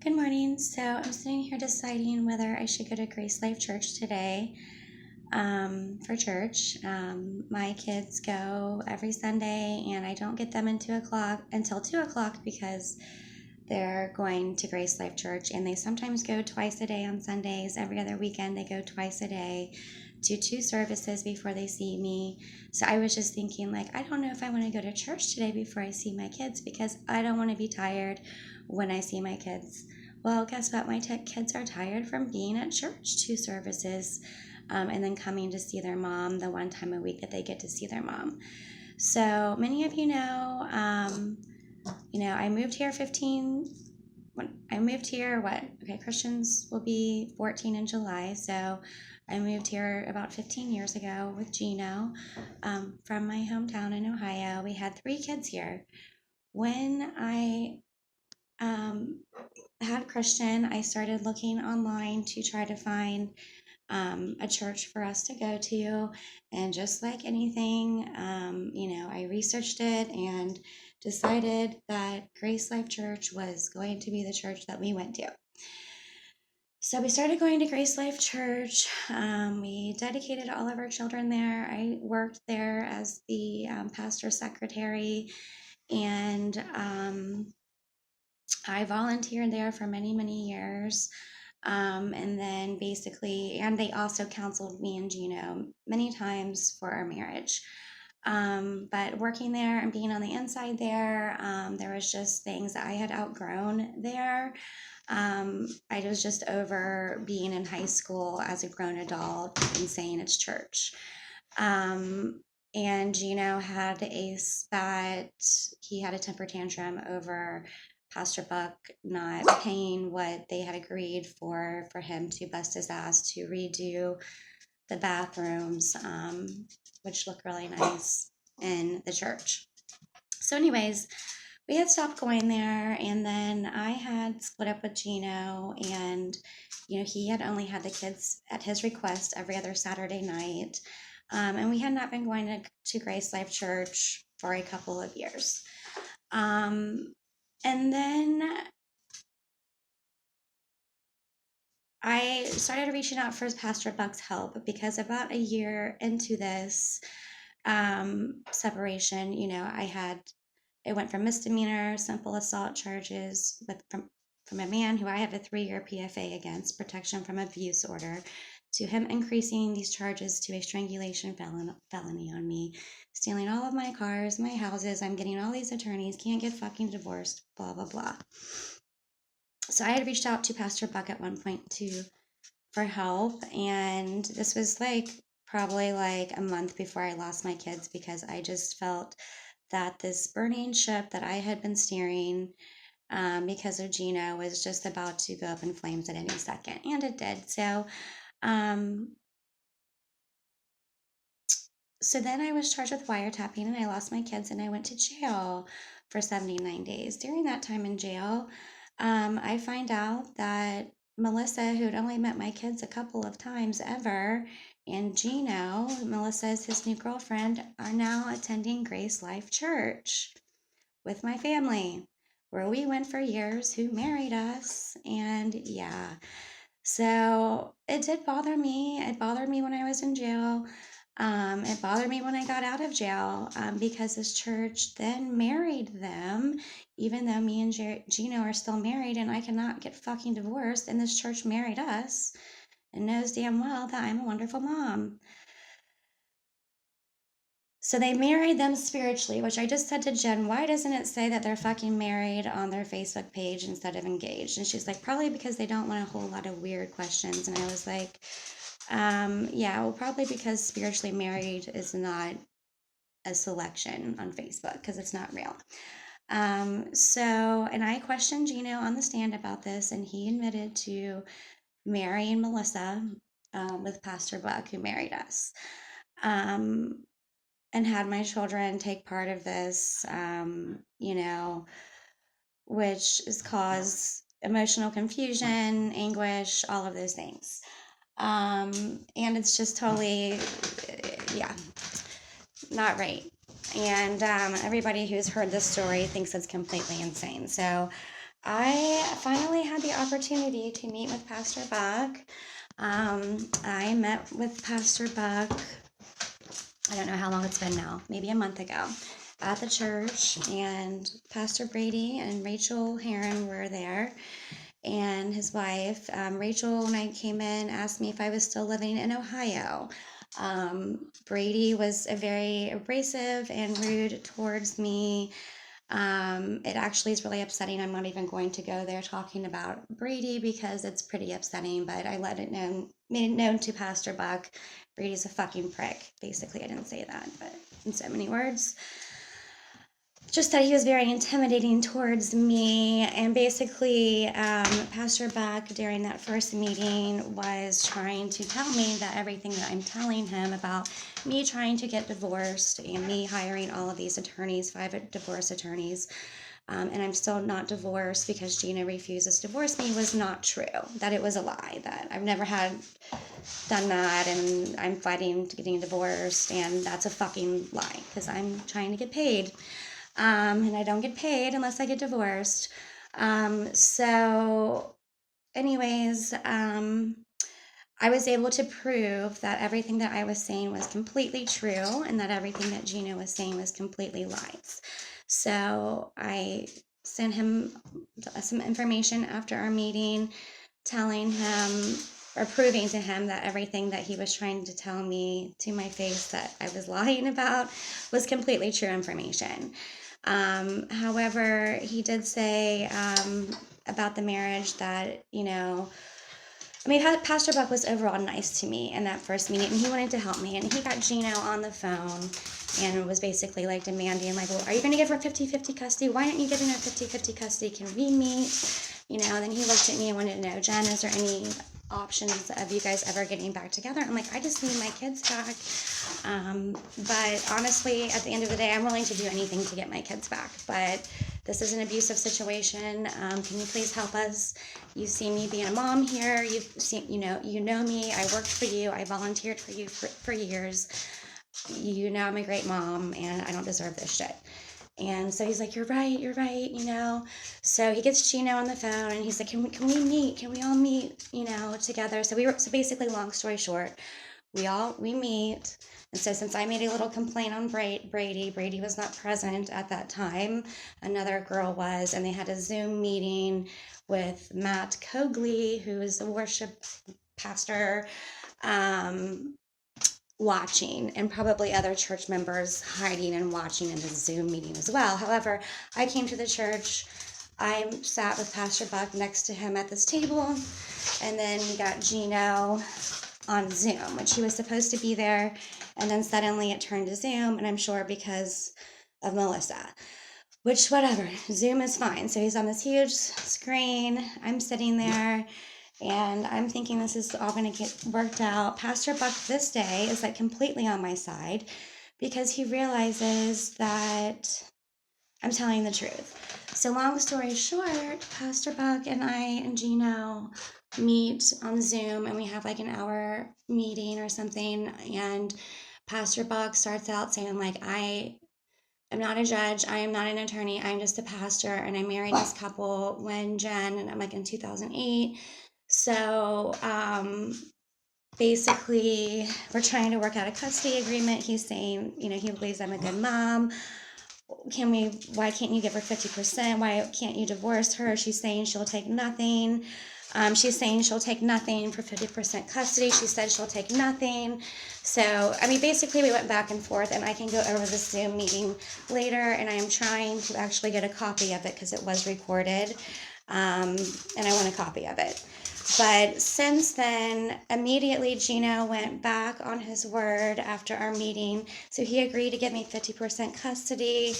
Good morning. So I'm sitting here deciding whether I should go to Grace Life Church today for church. My kids go every Sunday, and I don't get them until 2 o'clock because they're going to Grace Life Church, and they sometimes go twice a day on Sundays. Every other weekend, they go twice a day to 2 services before they see me. So I was just thinking, like, I don't know if I want to go to church today before I see my kids because I don't want to be tired when I see my kids. Well, guess what? My kids are tired from being at church 2 services and then coming to see their mom the one time a week that they get to see their mom. So many of you know, I moved here Christians will be 14 in July. So I moved here about 15 years ago with Gino from my hometown in Ohio. We had 3 kids here. When I had Christian, I started looking online to try to find a church for us to go to. And just like anything, I researched it and decided that Grace Life Church was going to be the church that we went to. So we started going to Grace Life Church. We dedicated all of our children there. I worked there as the pastor's secretary, and I volunteered there for many, many years. And then and they also counseled me and Gino many times for our marriage. But working there and being on the inside there, there was just things that I had outgrown there. I was just over being in high school as a grown adult and saying it's church. And Gino had a spat. He had a temper tantrum over Pastor Buck not paying what they had agreed for him to bust his ass to redo the bathrooms, which look really nice in the church. So anyways, we had stopped going there, and then I had split up with Gino, and he had only had the kids at his request every other Saturday night, and we had not been going to Grace Life Church for a couple of years. And then I started reaching out for Pastor Buck's help because about a year into this separation, it went from misdemeanor, simple assault charges from a man who I have a 3-year PFA against, protection from abuse order, to him increasing these charges to a strangulation felony on me, stealing all of my cars, my houses. I'm getting all these attorneys, can't get fucking divorced, blah, blah, blah. So I had reached out to Pastor Buck at one point for help, and this was probably a month before I lost my kids, because I just felt that this burning ship that I had been steering because of Gino was just about to go up in flames at any second, and it did. So then I was charged with wiretapping, and I lost my kids, and I went to jail for 79 days. During that time in jail, I find out that Melissa, who had only met my kids a couple of times ever, and Gino, Melissa is his new girlfriend, are now attending Grace Life Church with my family, where we went for years, who married us. And yeah, so it did bother me. It bothered me when I was in jail. It bothered me when I got out of jail, because this church then married them, even though me and Gino are still married, and I cannot get fucking divorced, and this church married us and knows damn well that I'm a wonderful mom. So they married them spiritually, which I just said to Jen, why doesn't it say that they're fucking married on their Facebook page instead of engaged? And she's like, probably because they don't want a whole lot of weird questions. And I was like, yeah, well, probably because spiritually married is not a selection on Facebook, because it's not real. And I questioned Gino on the stand about this, and he admitted to marrying Melissa with Pastor Buck, who married us, and had my children take part of this, which has caused emotional confusion, anguish, all of those things. And it's just totally, not right. And everybody who's heard this story thinks it's completely insane. So I finally had the opportunity to meet with Pastor Buck. I met with Pastor Buck, I don't know how long it's been now, maybe a month ago, at the church, and Pastor Brady and Rachel Heron were there, and his wife. Rachel, when I came in, asked me if I was still living in Ohio. Brady was very abrasive and rude towards me. It actually is really upsetting. I'm not even going to go there talking about Brady because it's pretty upsetting, but I made it known to Pastor Buck, Brady's a fucking prick. Basically, I didn't say that, but in so many words. Just that he was very intimidating towards me, and basically Pastor Buck during that first meeting was trying to tell me that everything that I'm telling him about me trying to get divorced and me hiring all of these attorneys, 5 divorce attorneys, and I'm still not divorced because Gina refuses to divorce me, was not true. That it was a lie, that I've never done that, and I'm fighting to getting divorced, and that's a fucking lie because I'm trying to get paid. And I don't get paid unless I get divorced. So, anyways, I was able to prove that everything that I was saying was completely true and that everything that Gina was saying was completely lies. So, I sent him some information after our meeting telling him or proving to him that everything that he was trying to tell me to my face that I was lying about was completely true information. However, he did say about the marriage that, I mean, Pastor Buck was overall nice to me in that first meeting, and he wanted to help me, and he got Gino on the phone and was basically like demanding, like, well, are you going to give her 50-50 custody? Why aren't you giving her 50-50 custody? Can we meet? Then he looked at me and wanted to know, Jen, is there any options of you guys ever getting back together? I'm like, I just need my kids back. But honestly, at the end of the day, I'm willing to do anything to get my kids back. But this is an abusive situation. Can you please help us? You see me being a mom here. You know me. I worked for you. I volunteered for you for years. You know I'm a great mom, and I don't deserve this shit. And so he's like, you're right. So he gets Gino on the phone, and he's like, can we meet? Can we all meet, together? So basically, long story short, we meet. And so since I made a little complaint on Brady was not present at that time. Another girl was, and they had a Zoom meeting with Matt Cogley, who is a worship pastor, watching, and probably other church members hiding and watching in the Zoom meeting as well. However, I came to the church. I sat with Pastor Buck next to him at this table, and then we got Gino on Zoom, which he was supposed to be there, and then suddenly it turned to Zoom, and I'm sure because of Melissa, which whatever, Zoom is fine. So he's on this huge screen, I'm sitting there, and I'm thinking this is all going to get worked out. Pastor Buck this day is like completely on my side because he realizes that I'm telling the truth. So long story short, Pastor Buck and I and Gino meet on Zoom, and we have like an hour meeting or something, and Pastor Buck starts out saying like, I am not a judge, I am not an attorney, I'm just a pastor, and I married this couple when Jen, and I'm like in 2008. So basically we're trying to work out a custody agreement. He's saying, he believes I'm a good mom. Why can't you give her 50%? Why can't you divorce her? She's saying she'll take nothing. She's saying she'll take nothing for 50% custody. She said she'll take nothing. So, I mean, basically we went back and forth, and I can go over the Zoom meeting later, and I am trying to actually get a copy of it because it was recorded, and I want a copy of it. But since then, immediately Gino went back on his word after our meeting. So he agreed to give me 50% custody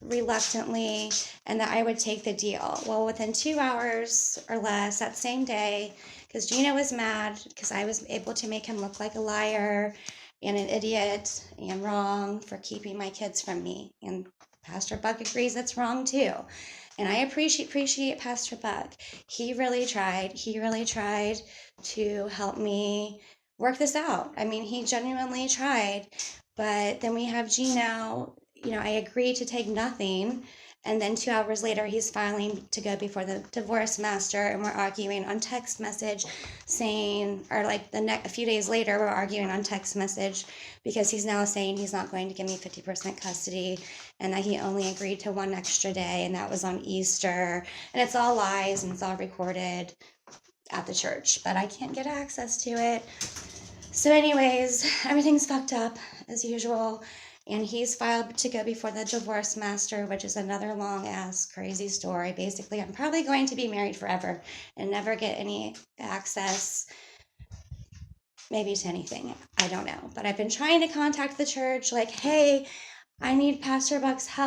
reluctantly, and that I would take the deal. Well, within 2 hours or less that same day, because Gino was mad because I was able to make him look like a liar and an idiot and wrong for keeping my kids from me. And Pastor Buck agrees that's wrong too. And I appreciate Pastor Buck. He really tried. He really tried to help me work this out. I mean, he genuinely tried. But then we have Gino. I agreed to take nothing. And then 2 hours later, he's filing to go before the divorce master, and we're arguing on text message, saying, or like a few days later, we're arguing on text message because he's now saying he's not going to give me 50% custody, and that he only agreed to 1 extra day, and that was on Easter. And it's all lies, and it's all recorded at the church, but I can't get access to it. So anyways, everything's fucked up as usual, and he's filed to go before the divorce master, which is another long ass crazy story. Basically, I'm probably going to be married forever and never get any access, maybe to anything. I don't know, but I've been trying to contact the church, like, hey, I need Pastor Buck's help.